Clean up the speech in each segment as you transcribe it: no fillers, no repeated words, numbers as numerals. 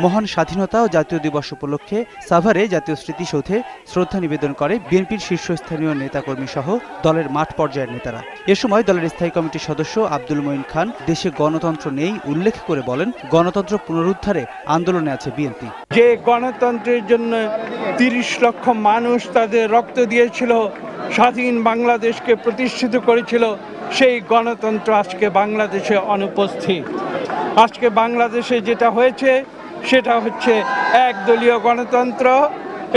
মহান স্বাধীনতা ও জাতীয় দিবস উপলক্ষে সাভারে জাতীয় স্মৃতিসৌধে শ্রদ্ধা নিবেদন করে বিএনপির শীর্ষস্থানীয় নেতাকর্মী সহ দলের মাঠ পর্যায়ের নেতারা। এ সময় দলের স্থায়ী কমিটির সদস্য আব্দুল মঈন খান দেশে গণতন্ত্র নেই উল্লেখ করে বলেন, গণতন্ত্র পুনরুদ্ধারে আন্দোলনে আছে বিএনপি। যে গণতন্ত্রের জন্য ৩০ লক্ষ মানুষ তাদের রক্ত দিয়েছিল, স্বাধীন বাংলাদেশকে প্রতিষ্ঠিত করেছিল, সেই গণতন্ত্র আজকে বাংলাদেশে অনুপস্থিত। আজকে বাংলাদেশে যেটা হয়েছে সেটা হচ্ছে একদলীয় গণতন্ত্র,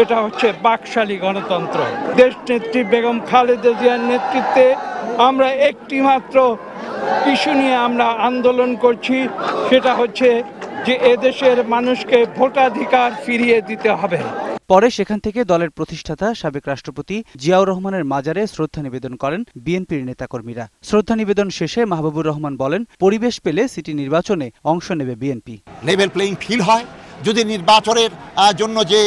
এটা হচ্ছে বাকশালী গণতন্ত্র। দেশনেত্রী বেগম খালেদা জিয়ার নেতৃত্বে আমরা একটি মাত্র ইস্যু নিয়ে আমরা আন্দোলন করছি, সেটা হচ্ছে যে এদেশের মানুষকে ভোটাধিকার ফিরিয়ে দিতে হবে। পরে সেখান থেকে দলের প্রতিষ্ঠাতা সাবেক রাষ্ট্রপতি জিয়াউর রহমানের মাজারে শ্রদ্ধা নিবেদন করেন বিএনপির নেতাকর্মীরা। শ্রদ্ধা নিবেদন শেষে মাহবুবুর রহমান বলেন, পরিবেশ পেলে সিটি নির্বাচনে অংশ নেবে বিএনপি। লেভেল প্লেইং ফিল্ড হয়, যদি নির্বাচনের জন্য যে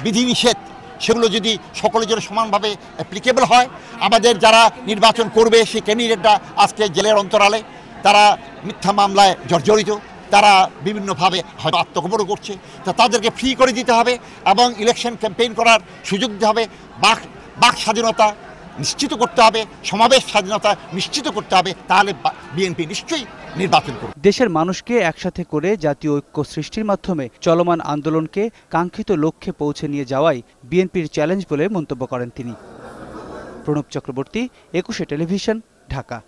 বিধিনিষেধ সেগুলো যদি সকলের জন্য সমানভাবে অ্যাপ্লিকেবল হয়, আমাদের যারা নির্বাচন করবে সেই ক্যান্ডিডেটরা আজকে জেলের অন্তরালে, তারা মিথ্যা মামলায় জর্জরিত, তারা বিভিন্নভাবে হয়তো আত্মগোপন করছে, তা তাদেরকে ফ্রি করে দিতে হবে এবং ইলেকশন ক্যাম্পেইন করার সুযোগ দিতে হবে। বাক স্বাধীনতা নিশ্চিত করতে হবে, সমাবেশ স্বাধীনতা নিশ্চিত করতে হবে, তাহলে বিএনপি নিশ্চয়ই নির্বাচন করবে। দেশের মানুষকে একসাথে করে জাতীয় ঐক্য সৃষ্টির মাধ্যমে চলমান আন্দোলনকে কাঙ্ক্ষিত লক্ষ্যে পৌঁছে নিয়ে যাওয়াই বিএনপির চ্যালেঞ্জ বলে মন্তব্য করেন তিনি। প্রণব চক্রবর্তী, ২১ টেলিভিশন, ঢাকা।